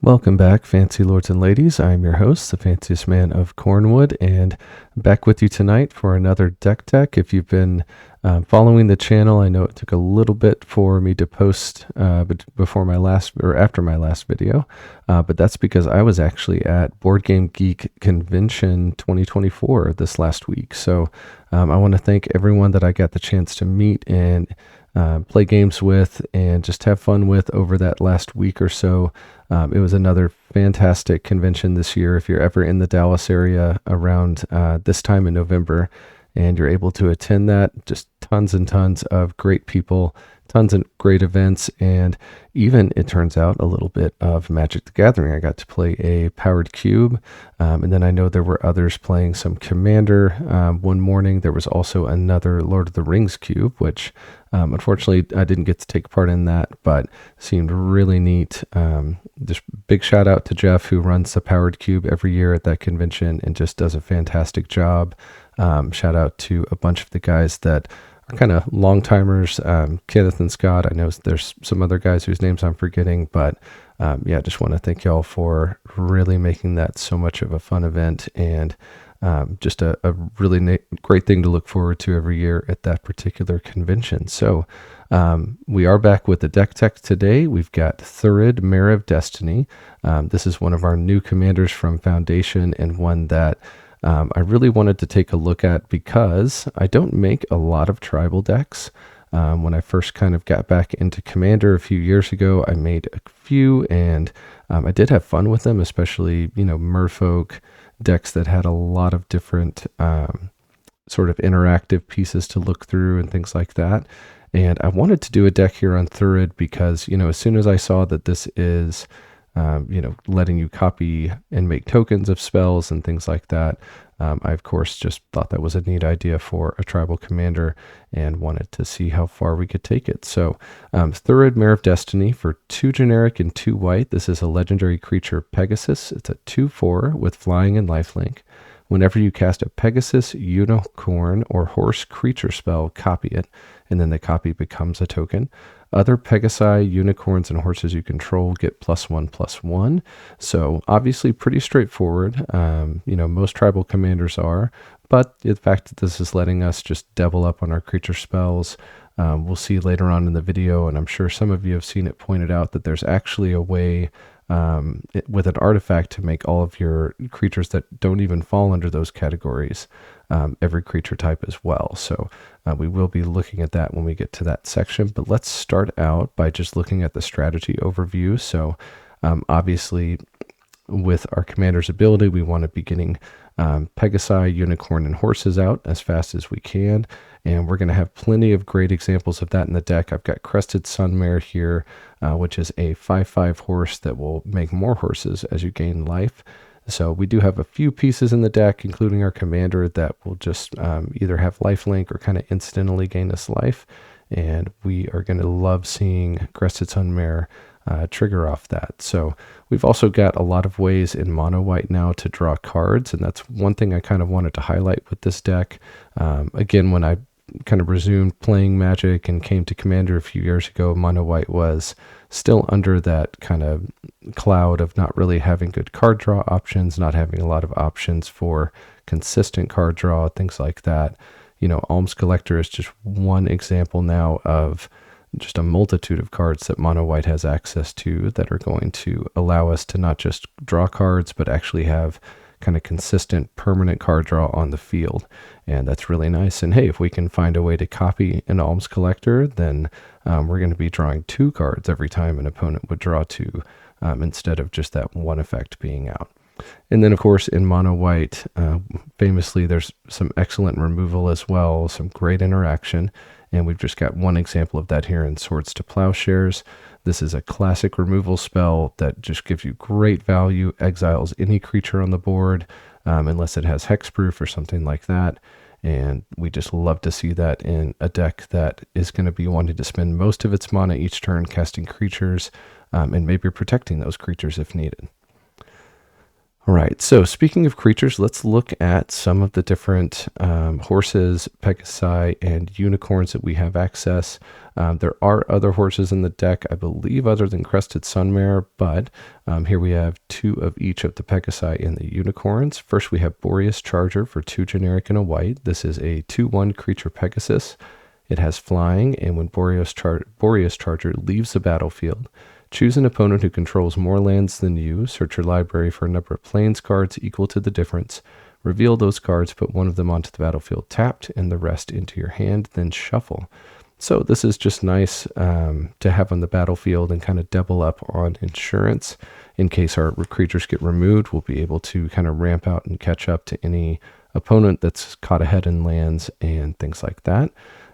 Welcome back, fancy lords and ladies. I'm your host, the fanciest man of Cornwood, and back with you tonight for another deck tech. If you've been following the channel, I know it took a little bit for me to post before my last or after my last video, but that's because I was actually at Board Game Geek Convention 2024 this last week. So I want to thank everyone that I got the chance to meet and play games with and just have fun with over that last week or so. It was another fantastic convention this year. If you're ever in the Dallas area around this time in November and you're able to attend that, just tons and tons of great people, tons of great events, and even, it turns out, a little bit of Magic the Gathering. I got to play a powered cube, and then I know there were others playing some Commander. One morning there was also another Lord of the Rings cube, which unfortunately I didn't get to take part in that, but seemed really neat. Just big shout out to Jeff, who runs the powered cube every year at that convention and just does a fantastic job. Shout out to a bunch of the guys that are kind of long timers, Kenneth and Scott. I know there's some other guys whose names I'm forgetting, but yeah, just want to thank y'all for really making that so much of a fun event and just a really great thing to look forward to every year at that particular convention. So we are back with the deck tech today. We've got Thurid, Mare of Destiny. This is one of our new commanders from Foundation, and one that I really wanted to take a look at because I don't make a lot of tribal decks. When I first kind of got back into Commander a few years ago, I made a few, and I did have fun with them, especially, merfolk decks that had a lot of different sort of interactive pieces to look through and things like that. And I wanted to do a deck here on Thurid because, as soon as I saw that this is letting you copy and make tokens of spells and things like that, I, of course, just thought that was a neat idea for a tribal commander and wanted to see how far we could take it. So Thurid, Mare of Destiny, for 2 generic and 2 white. This is a legendary creature, Pegasus. It's a 2/4 with flying and lifelink. Whenever you cast a Pegasus, Unicorn, or Horse creature spell, copy it, and then the copy becomes a token. Other Pegasi, unicorns, and horses you control get +1/+1. So obviously pretty straightforward. Most tribal commanders are, but the fact that this is letting us just double up on our creature spells, we'll see later on in the video, and I'm sure some of you have seen it pointed out that there's actually a way with an artifact to make all of your creatures that don't even fall under those categories every creature type as well. So we will be looking at that when we get to that section, but let's start out by just looking at the strategy overview. So obviously with our commander's ability, we want to be getting Pegasi, Unicorn, and Horses out as fast as we can, and we're going to have plenty of great examples of that in the deck. I've got Crested Sunmare here, which is a 5/5 horse that will make more horses as you gain life. So we do have a few pieces in the deck, including our commander, that will just either have lifelink or kind of incidentally gain us life, and we are going to love seeing Crested Sunmare trigger off that. So we've also got a lot of ways in mono white now to draw cards, and that's one thing I kind of wanted to highlight with this deck. Again, when I kind of resumed playing Magic and came to Commander a few years ago, mono white was still under that kind of cloud of not really having good card draw options, not having a lot of options for consistent card draw, things like that. Alms Collector is just one example now of just a multitude of cards that mono white has access to that are going to allow us to not just draw cards, but actually have kind of consistent permanent card draw on the field. And that's really nice. And hey, if we can find a way to copy an Alms Collector, then we're going to be drawing 2 cards every time an opponent would draw 2, instead of just that one effect being out. And then, of course, in mono white, famously, there's some excellent removal as well, some great interaction. And we've just got one example of that here in Swords to Plowshares. This is a classic removal spell that just gives you great value, exiles any creature on the board, unless it has hexproof or something like that. And we just love to see that in a deck that is going to be wanting to spend most of its mana each turn casting creatures, and maybe protecting those creatures if needed. All right, so speaking of creatures, let's look at some of the different horses, Pegasi, and unicorns that we have access. There are other horses in the deck, I believe, other than Crested Sunmare, but here we have 2 of each of the Pegasi and the unicorns. First, we have Boreas Charger for 2 generic and a white. This is a 2/1 creature Pegasus. It has flying, and when Boreas Charger leaves the battlefield, choose an opponent who controls more lands than you, search your library for a number of plains cards equal to the difference, reveal those cards, put one of them onto the battlefield tapped, and the rest into your hand, then shuffle. So this is just nice to have on the battlefield and kind of double up on insurance. In case our creatures get removed, we'll be able to kind of ramp out and catch up to any opponent that's caught ahead in lands and things like that.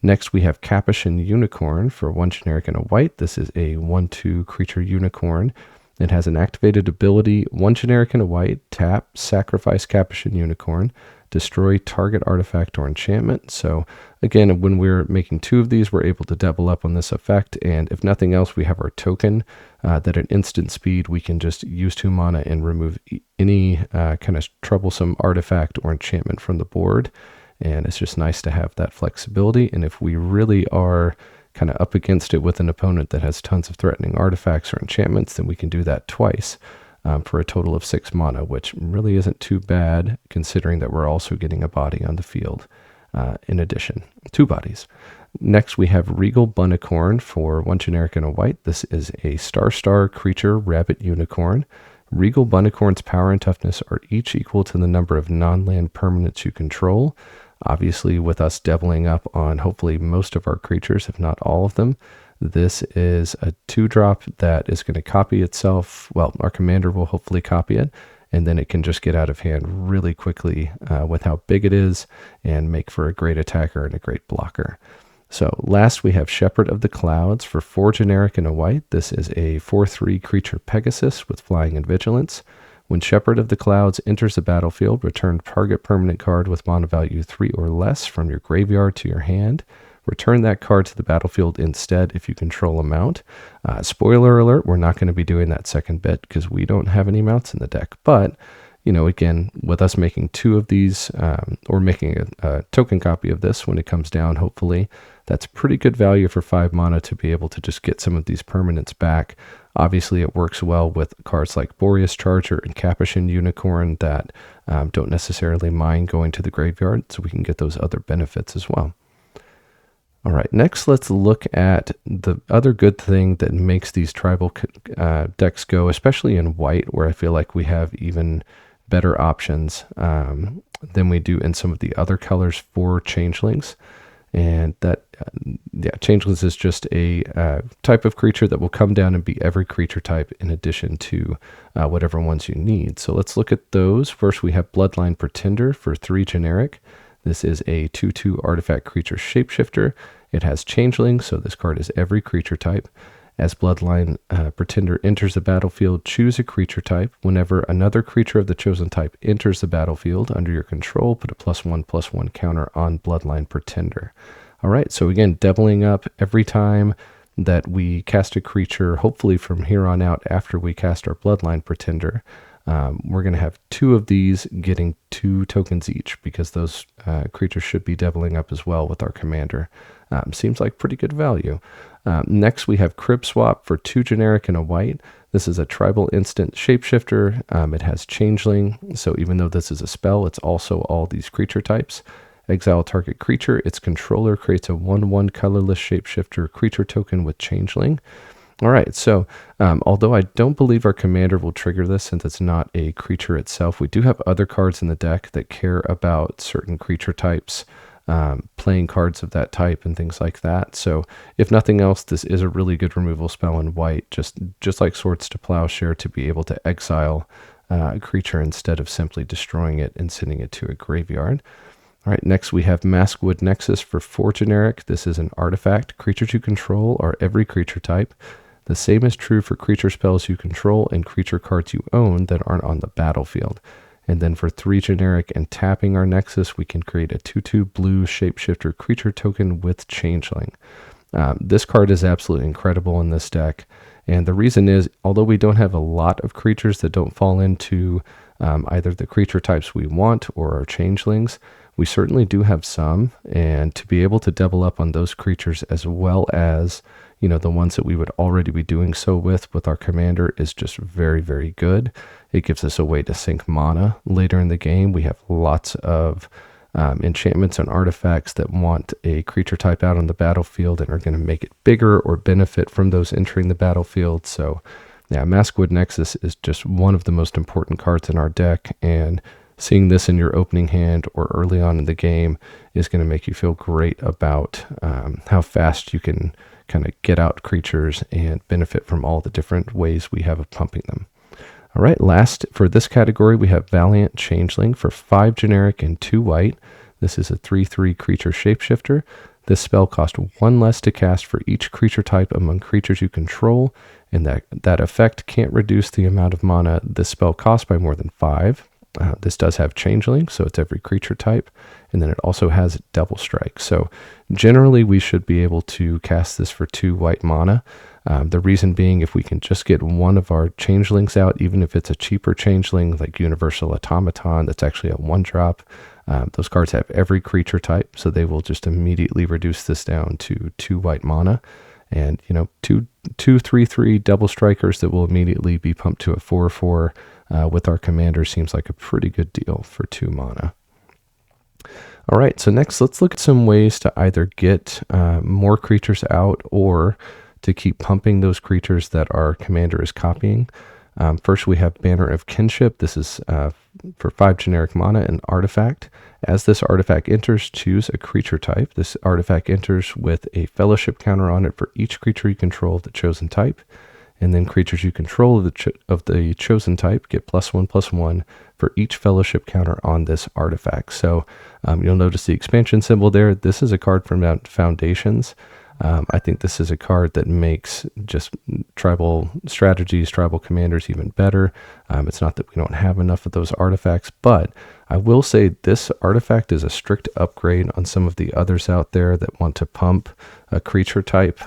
Next, we have Capuchin Unicorn for 1 generic and a white. This is a 1/2 creature unicorn. It has an activated ability, 1 generic and a white, tap, sacrifice Capuchin Unicorn, destroy target artifact or enchantment. So again, when we're making 2 of these, we're able to double up on this effect. And if nothing else, we have our token that at instant speed, we can just use 2 mana and remove any kind of troublesome artifact or enchantment from the board. And it's just nice to have that flexibility. And if we really are kind of up against it with an opponent that has tons of threatening artifacts or enchantments, then we can do that twice for a total of 6 mana, which really isn't too bad considering that we're also getting a body on the field in addition. 2 bodies. Next, we have Regal Bunnicorn for 1 generic and a white. This is a star creature rabbit unicorn. Regal Bunnicorn's power and toughness are each equal to the number of non-land permanents you control. Obviously, with us doubling up on hopefully most of our creatures, if not all of them, this is a 2-drop that is going to copy itself. Well, our commander will hopefully copy it, and then it can just get out of hand really quickly with how big it is and make for a great attacker and a great blocker. So last, we have Shepherd of the Clouds for 4 generic and a white. This is a 4/3 creature Pegasus with flying and vigilance. When Shepherd of the Clouds enters the battlefield, return target permanent card with mana value 3 or less from your graveyard to your hand. Return that card to the battlefield instead if you control a mount. Spoiler alert, we're not going to be doing that second bit because we don't have any mounts in the deck. But, you know, again, with us making 2 of these or making a token copy of this when it comes down, hopefully, that's pretty good value for 5 mana to be able to just get some of these permanents back. Obviously, it works well with cards like Boreas Charger and Capuchin Unicorn that don't necessarily mind going to the graveyard, so we can get those other benefits as well. All right, next let's look at the other good thing that makes these tribal decks go, especially in white, where I feel like we have even better options than we do in some of the other colors for Changelings. And that, Changelings is just a type of creature that will come down and be every creature type in addition to whatever ones you need. So let's look at those. First, we have Bloodline Pretender for 3 generic. This is a 2/2 artifact creature shapeshifter. It has Changeling, so this card is every creature type. As Bloodline Pretender enters the battlefield, choose a creature type. Whenever another creature of the chosen type enters the battlefield under your control, put a +1/+1 counter on Bloodline Pretender. All right, so again, doubling up every time that we cast a creature, hopefully from here on out after we cast our Bloodline Pretender. We're going to have 2 of these getting 2 tokens each because those creatures should be doubling up as well with our commander. Seems like pretty good value. Next, we have Crib Swap for 2 generic and a white. This is a tribal instant shapeshifter. It has Changeling, so even though this is a spell, it's also all these creature types. Exile target creature. Its controller creates a 1/1 colorless shapeshifter creature token with Changeling. All right, so although I don't believe our commander will trigger this since it's not a creature itself, we do have other cards in the deck that care about certain creature types, playing cards of that type and things like that. So if nothing else, this is a really good removal spell in white, just like Swords to Plowshare, to be able to exile a creature instead of simply destroying it and sending it to a graveyard. All right, next we have Maskwood Nexus for 4 generic. This is an artifact. Creatures you control are every creature type. The same is true for creature spells you control and creature cards you own that aren't on the battlefield. And then for 3 generic and tapping our Nexus, we can create a 2/2 blue shapeshifter creature token with Changeling. This card is absolutely incredible in this deck. And the reason is, although we don't have a lot of creatures that don't fall into either the creature types we want or our changelings. We certainly do have some, and to be able to double up on those creatures as well as, the ones that we would already be doing so with our commander is just very, very good. It gives us a way to sink mana later in the game. We have lots of enchantments and artifacts that want a creature type out on the battlefield and are going to make it bigger or benefit from those entering the battlefield. So yeah, Maskwood Nexus is just one of the most important cards in our deck, and seeing this in your opening hand or early on in the game is going to make you feel great about how fast you can kind of get out creatures and benefit from all the different ways we have of pumping them. All right, last for this category, we have Valiant Changeling for 5 generic and 2 white. This is a 3/3 creature shapeshifter. This spell costs 1 less to cast for each creature type among creatures you control, and that effect can't reduce the amount of mana this spell costs by more than 5. This does have Changeling, so it's every creature type, and then it also has Double Strike. So generally, we should be able to cast this for 2 white mana. The reason being, if we can just get one of our changelings out, even if it's a cheaper changeling like Universal Automaton, that's actually a 1-drop, those cards have every creature type, so they will just immediately reduce this down to 2 white mana. And, two 3/3 double strikers that will immediately be pumped to a 4/4 with our commander seems like a pretty good deal for 2 mana. All right, so next let's look at some ways to either get more creatures out or to keep pumping those creatures that our commander is copying. First, we have Banner of Kinship. This is for 5 generic mana, an artifact. As this artifact enters, choose a creature type. This artifact enters with a fellowship counter on it for each creature you control of the chosen type. And then creatures you control of the chosen type get +1/+1 for each fellowship counter on this artifact. So you'll notice the expansion symbol there. This is a card from Foundations. I think this is a card that makes just tribal strategies, tribal commanders even better. It's not that we don't have enough of those artifacts, but I will say this artifact is a strict upgrade on some of the others out there that want to pump a creature type,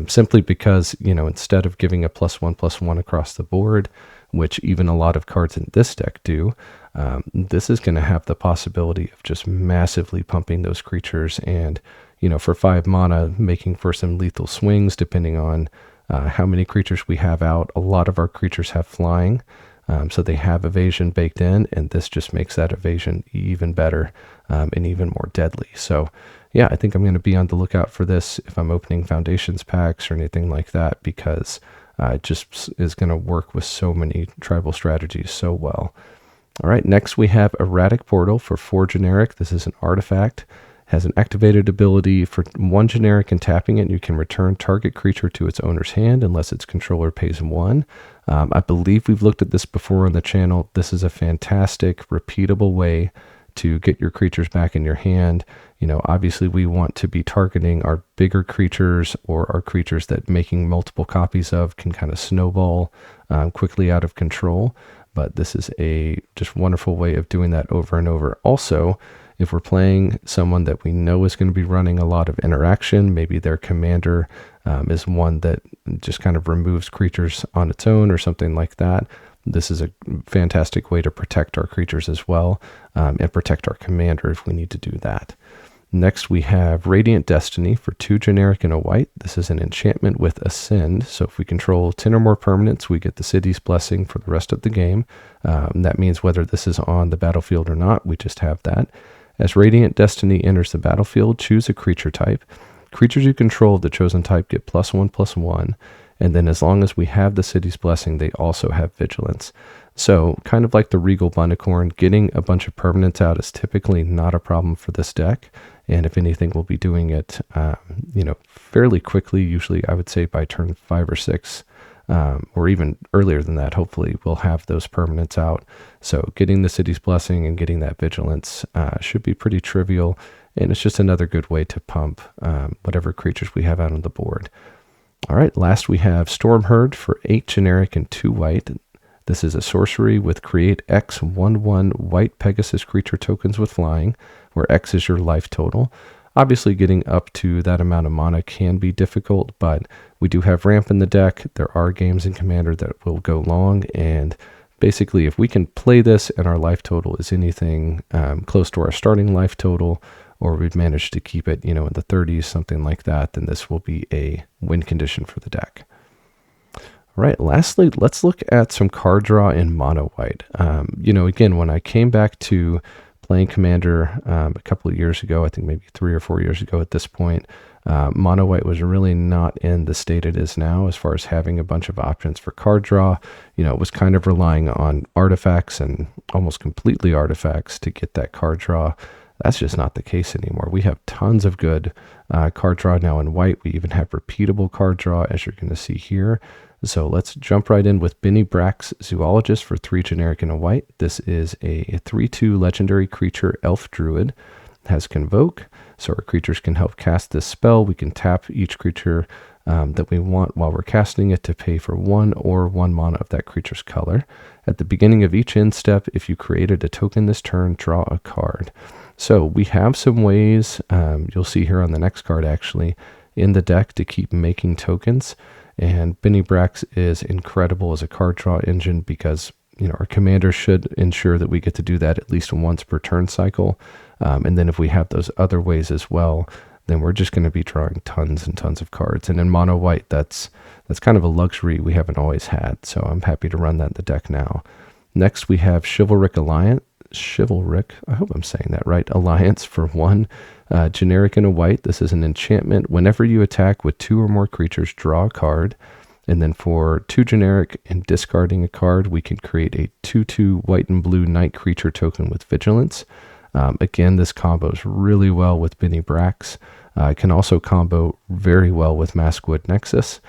simply because, instead of giving a +1/+1 across the board, which even a lot of cards in this deck do, this is going to have the possibility of just massively pumping those creatures and, for 5 mana, making for some lethal swings depending on how many creatures we have out. A lot of our creatures have flying, so they have evasion baked in, and this just makes that evasion even better and even more deadly. So yeah, I think I'm going to be on the lookout for this if I'm opening Foundations packs or anything like that, because it just is going to work with so many tribal strategies so well. All right, next we have Erratic Portal for 4 generic. This is an artifact. Has an activated ability for 1 generic, and tapping it, you can return target creature to its owner's hand unless its controller pays 1. I believe we've looked at this before on the channel. This is a fantastic, repeatable way to get your creatures back in your hand. Obviously we want to be targeting our bigger creatures or our creatures that making multiple copies of can kind of snowball quickly out of control. But this is a just wonderful way of doing that over and over. Also, if we're playing someone that we know is going to be running a lot of interaction, maybe their commander is one that just kind of removes creatures on its own or something like that, this is a fantastic way to protect our creatures as well, and protect our commander if we need to do that. Next, we have Radiant Destiny for 2 generic and a white. This is an enchantment with Ascend. So if we control 10 or more permanents, we get the City's Blessing for the rest of the game. That means whether this is on the battlefield or not, we just have that. As Radiant Destiny enters the battlefield, choose a creature type. Creatures you control of the chosen type get +1/+1. And then as long as we have the City's Blessing, they also have Vigilance. So kind of like the Regal Bunnicorn, getting a bunch of permanents out is typically not a problem for this deck. And if anything, we'll be doing it, fairly quickly. Usually I would say by turn 5 or 6, or even earlier than that. Hopefully we'll have those permanents out. So getting the City's Blessing and getting that Vigilance should be pretty trivial. And it's just another good way to pump whatever creatures we have out on the board. All right, last we have Stormherd for 8 generic and 2 white. This is a sorcery with create X 1/1 white Pegasus creature tokens with flying, where X is your life total. Obviously, getting up to that amount of mana can be difficult, but we do have ramp in the deck. There are games in Commander that will go long, and basically, if we can play this and our life total is anything close to our starting life total, or we've managed to keep it, in the 30s, something like that, then this will be a win condition for the deck. All right, lastly, let's look at some card draw in mono white. Again, when I came back to playing Commander a couple of years ago, I think maybe 3 or 4 years ago at this point, mono white was really not in the state it is now as far as having a bunch of options for card draw. It was kind of relying on artifacts and almost completely artifacts to get that card draw. That's just not the case anymore. We have tons of good card draw now in white. We even have repeatable card draw, as you're going to see here. So let's jump right in with Benny Brack's Zoologist for 3 generic and a white. This is a 3/2 legendary creature, Elf Druid. It has Convoke, so our creatures can help cast this spell. We can tap each creature that we want while we're casting it to pay for 1 or 1 mana of that creature's color. At the beginning of each end step, if you created a token this turn, draw a card. So we have some ways, you'll see here on the next card actually, in the deck to keep making tokens. And Benny Brack's is incredible as a card draw engine because our commander should ensure that we get to do that at least once per turn cycle. And then if we have those other ways as well, then we're just going to be drawing tons and tons of cards. And in mono white, that's kind of a luxury we haven't always had. So I'm happy to run that in the deck now. Next, we have Chivalric, I hope I'm saying that right, Alliance for 1 generic and a white. This is an enchantment. Whenever you attack with 2 or more creatures, draw a card. And then for 2 generic and discarding a card, we can create a 2/2 white and blue knight creature token with vigilance. Again, this combos really well with Benny Brack's. It can also combo very well with Maskwood Nexus.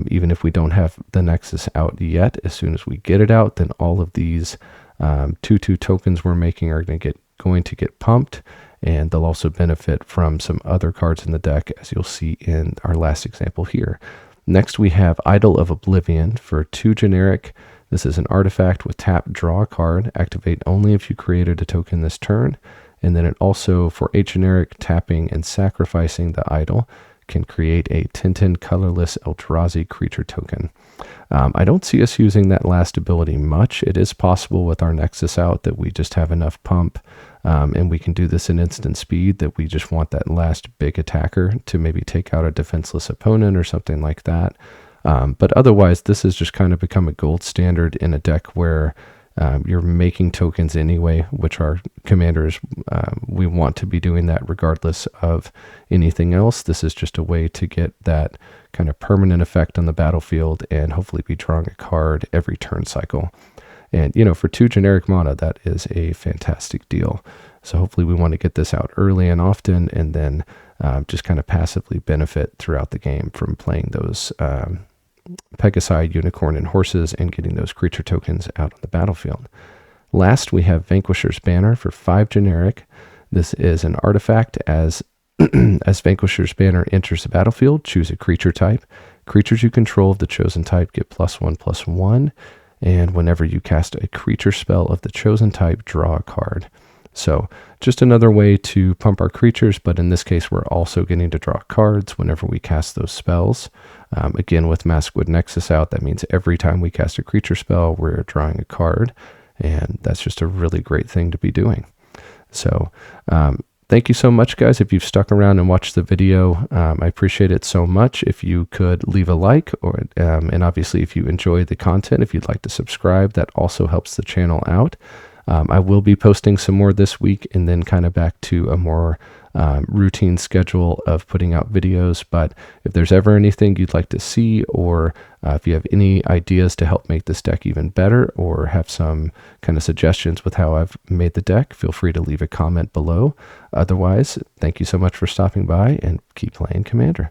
Even if we don't have the Nexus out yet, as soon as we get it out, then all of these 2/2 tokens we're making are going to get pumped, and they'll also benefit from some other cards in the deck, as you'll see in our last example here. Next, we have Idol of Oblivion for 2 generic. This is an artifact with tap, draw a card, activate only if you created a token this turn. And then it also, for 8 generic, tapping and sacrificing the idol, can create a Tintin colorless Eldrazi creature token. I don't see us using that last ability much. It is possible with our Nexus out that we just have enough pump, and we can do this in instant speed, that we just want that last big attacker to maybe take out a defenseless opponent or something like that. But otherwise, this has just kind of become a gold standard in a deck where you're making tokens anyway, which our commanders, we want to be doing that regardless of anything else. This is just a way to get that kind of permanent effect on the battlefield and hopefully be drawing a card every turn cycle. And, for 2 generic mana, that is a fantastic deal. So hopefully we want to get this out early and often, and then just kind of passively benefit throughout the game from playing those Pegasi, Unicorn, and Horses and getting those creature tokens out on the battlefield. Last, we have Vanquisher's Banner for 5 generic. This is an artifact. As Vanquisher's Banner enters the battlefield, choose a creature type. Creatures you control of the chosen type get +1/+1. And whenever you cast a creature spell of the chosen type, draw a card. So just another way to pump our creatures, but in this case, we're also getting to draw cards whenever we cast those spells. Again, with Maskwood Nexus out, that means every time we cast a creature spell, we're drawing a card, and that's just a really great thing to be doing. So thank you so much, guys. If you've stuck around and watched the video, I appreciate it so much. If you could leave a like, or and obviously if you enjoy the content, if you'd like to subscribe, that also helps the channel out. I will be posting some more this week and then kind of back to a more routine schedule of putting out videos. But if there's ever anything you'd like to see, or if you have any ideas to help make this deck even better, or have some kind of suggestions with how I've made the deck, feel free to leave a comment below. Otherwise, thank you so much for stopping by, and keep playing Commander.